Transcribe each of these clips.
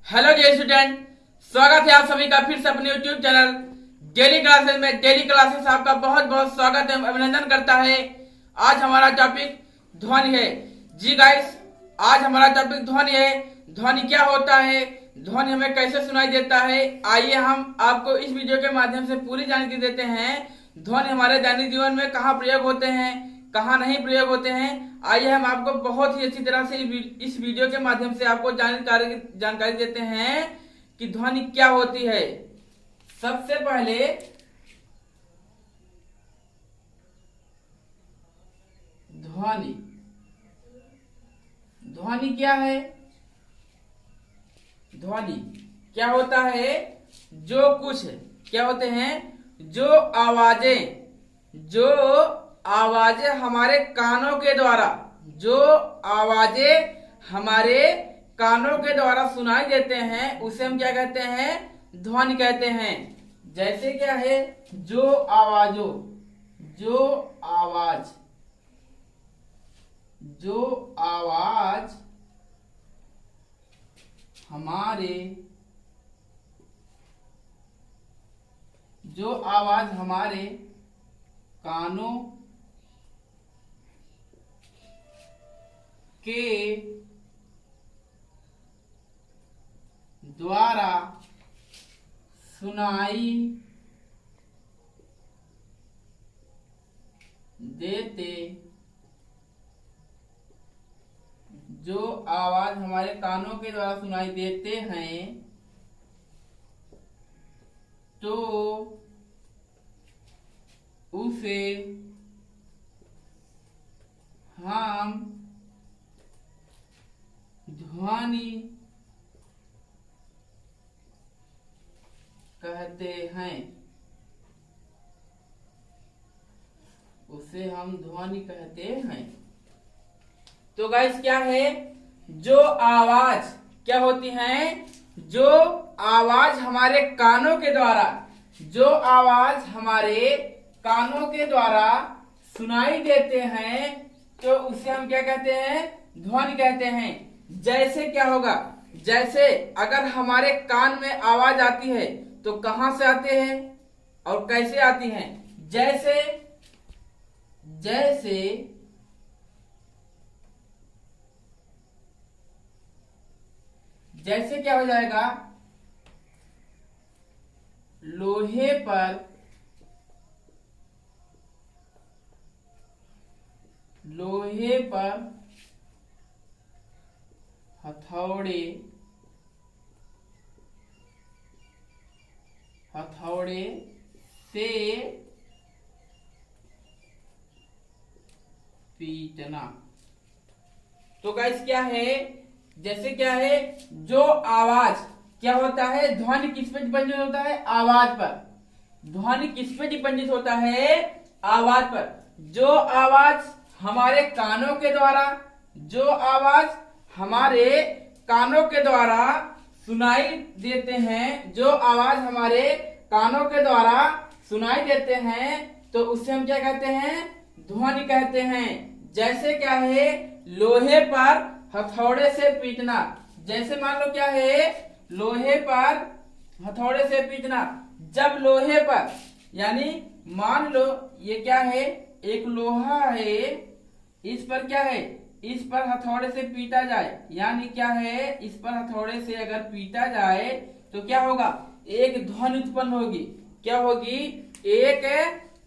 Hello dear student, स्वागत है आप सभी का फिर से अपने यूट्यूब चैनल डेली क्लासेस में। डेली क्लासेस आपका बहुत बहुत स्वागत है, अभिनंदन करता है। आज हमारा टॉपिक ध्वनि है। जी गाइस, आज हमारा टॉपिक ध्वनि है। ध्वनि क्या होता है, ध्वनि हमें कैसे सुनाई देता है, आइए हम आपको इस वीडियो के माध्यम से पूरी जानकारी देते हैं। ध्वनि हमारे दैनिक जीवन में कहाँ प्रयोग होते हैं, कहाँ नहीं प्रयोग होते हैं, आइए हम आपको बहुत ही अच्छी तरह से इस वीडियो के माध्यम से आपको जानकारी देते हैं कि ध्वनि क्या होती है। सबसे पहले ध्वनि ध्वनि क्या है? ध्वनि क्या होता है? जो कुछ क्या होते हैं? जो आवाजें हमारे कानों के द्वारा, जो आवाजें हमारे कानों के द्वारा सुनाई देते हैं उसे हम क्या कहते हैं? ध्वनि कहते हैं। जैसे क्या है? जो आवाज हमारे कानों के द्वारा सुनाई देते, जो आवाज हमारे कानों के द्वारा सुनाई देते हैं तो उसे हम ध्वनि कहते हैं। उसे हम ध्वनि कहते हैं। तो गाइस क्या है? जो आवाज क्या होती है? जो आवाज हमारे कानों के द्वारा, जो आवाज हमारे कानों के द्वारा सुनाई देते हैं तो उसे हम क्या कहते हैं? ध्वनि कहते हैं। जैसे क्या होगा? जैसे अगर हमारे कान में आवाज आती है तो कहां से आते हैं और कैसे आती हैं? जैसे क्या हो जाएगा? लोहे पर हथौड़े से पीटना। तो गाइस क्या है? जैसे क्या है? जो आवाज क्या होता है? ध्वनि किस पे डिपेंडेंट होता है? आवाज पर। ध्वनि किस पे डिपेंडेंट होता है? आवाज पर। जो आवाज हमारे कानों के द्वारा, जो आवाज हमारे कानों के द्वारा सुनाई देते हैं, जो आवाज हमारे कानों के द्वारा सुनाई देते हैं तो उसे हम क्या कहते हैं? ध्वनि कहते हैं। जैसे क्या है? लोहे पर हथौड़े से पीटना। जैसे मान लो क्या है? लोहे पर हथौड़े से पीटना। जब लोहे पर, यानी मान लो ये क्या है? एक लोहा है, इस पर क्या है? इस पर हथौड़े से पीटा जाए, यानी क्या है? इस पर हथौड़े से अगर पीटा जाए तो क्या होगा? एक ध्वनि उत्पन्न होगी। क्या होगी? एक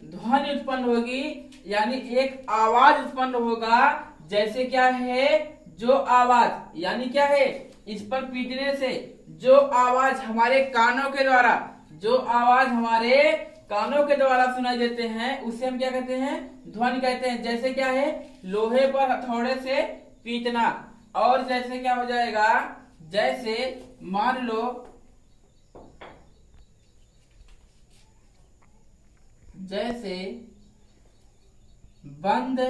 ध्वनि उत्पन्न होगी, यानी एक आवाज उत्पन्न होगा। जैसे क्या है? जो आवाज, यानी क्या है? इस पर पीटने से जो आवाज हमारे कानों के द्वारा, जो आवाज हमारे कानों के द्वारा सुनाई देते हैं उसे हम क्या कहते हैं? ध्वनि कहते हैं। जैसे क्या है? लोहे पर हथौड़े से पीटना। और जैसे क्या हो जाएगा? जैसे मान लो, जैसे बंद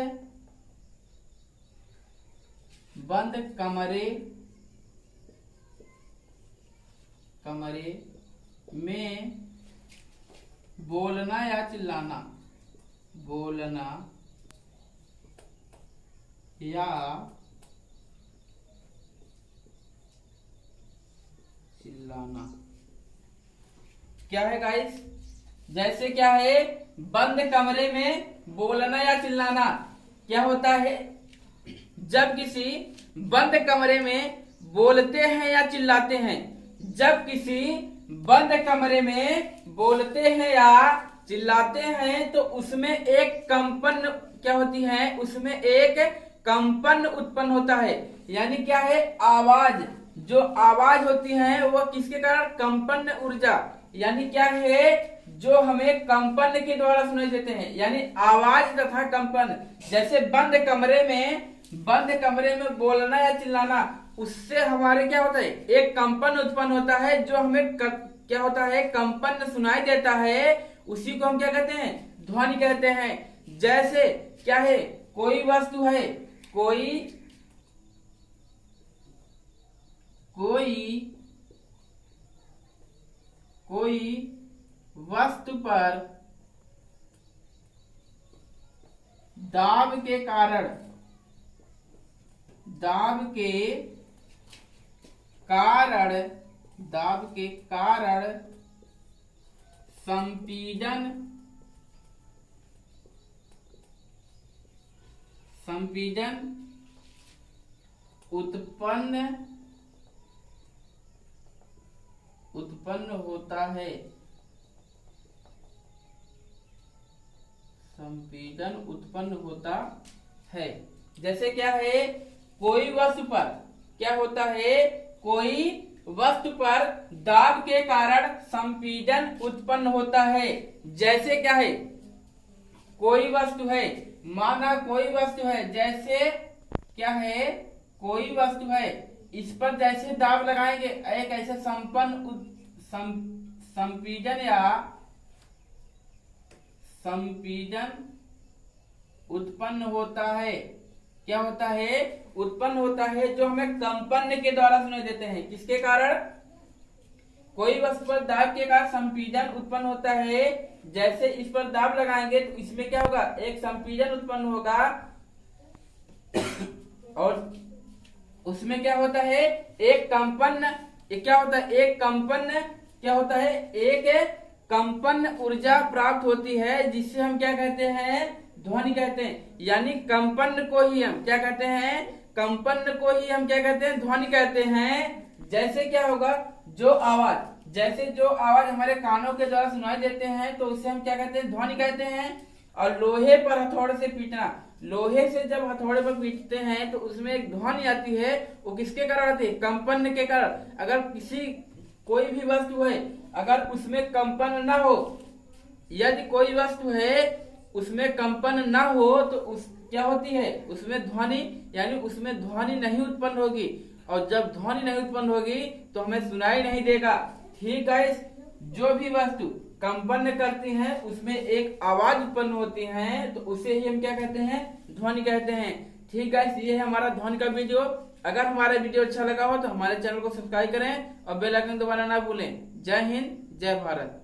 कमरे में बोलना या चिल्लाना, बोलना या चिल्लाना। क्या है गाइस, जैसे क्या है बंद कमरे में बोलना या चिल्लाना। क्या होता है, जब किसी बंद कमरे में बोलते हैं या चिल्लाते हैं, जब किसी बंद कमरे में बोलते हैं या चिल्लाते हैं तो उसमें एक कंपन क्या होती है, उसमें एक कंपन उत्पन्न होता है। यानी क्या है, आवाज, जो आवाज होती है वो किसके कारण, कंपन ऊर्जा, यानी क्या है जो हमें कंपन के द्वारा सुनाई देते हैं, यानी आवाज तथा कंपन। जैसे बंद कमरे में बोलना या चिल्लाना, उससे हमारे क्या होता है, एक कंपन उत्पन्न होता है, जो हमें क्या होता है, कंपन सुनाई देता है, उसी को हम क्या कहते हैं, ध्वनि कहते हैं। जैसे क्या है, कोई वस्तु है, कोई वस्तु पर दाब के कारण संपीडन उत्पन्न होता है। संपीडन उत्पन्न होता है। जैसे क्या है, कोई वस्तु पर क्या होता है, कोई वस्तु पर दाब के कारण संपीडन उत्पन्न होता है। जैसे क्या है, कोई वस्तु है, माना कोई वस्तु है, जैसे क्या है, कोई वस्तु है, इस पर जैसे दाब लगाएंगे एक ऐसे संपीडन उत्पन्न होता है। क्या होता है, उत्पन्न होता है, जो हमें कंपन के द्वारा सुनाई देते हैं। किसके कारण, कोई वस्तु पर दाब के कारण संपीडन उत्पन्न होता है। जैसे इस पर दाब लगाएंगे तो इसमें क्या होगा, एक संपीडन उत्पन्न होगा, और उसमें क्या होता है, एक कंपन, क्या होता है, एक कंपन, क्या होता है, एक कंपन ऊर्जा प्राप्त होती है, जिससे हम क्या कहते हैं, ध्वनि कहते हैं। यानी कंपन को ही हम क्या कहते हैं, कंपन को ही हम क्या कहते हैं, ध्वनि कहते हैं। जैसे क्या होगा, जो आवाज हमारे कानों के द्वारा सुनाई देते हैं तो उसे हम क्या कहते हैं, ध्वनि कहते हैं। और लोहे पर हथौड़े से पीटना, लोहे से जब हथौड़े पर पीटते हैं तो उसमें एक ध्वनि आती है, वो किसके कारण आती है, कंपन के कारण। अगर कोई भी वस्तु है, अगर उसमें कंपन ना हो, यदि कोई वस्तु है उसमें कंपन ना हो तो क्या होती है, उसमें ध्वनि, यानी उसमें ध्वनि नहीं उत्पन्न होगी। और जब ध्वनि नहीं उत्पन्न होगी तो हमें सुनाई नहीं देगा। ठीक गाइस, जो भी वस्तु कंपन करती हैं उसमें एक आवाज उत्पन्न होती है, तो उसे ही हम क्या कहते हैं, ध्वनि कहते हैं। ठीक गाइस, ये है हमारा ध्वनि का वीडियो। अगर हमारा वीडियो अच्छा लगा हो तो हमारे चैनल को सब्सक्राइब करें और बेल आइकन दबाना ना भूलें। जय हिंद, जय भारत।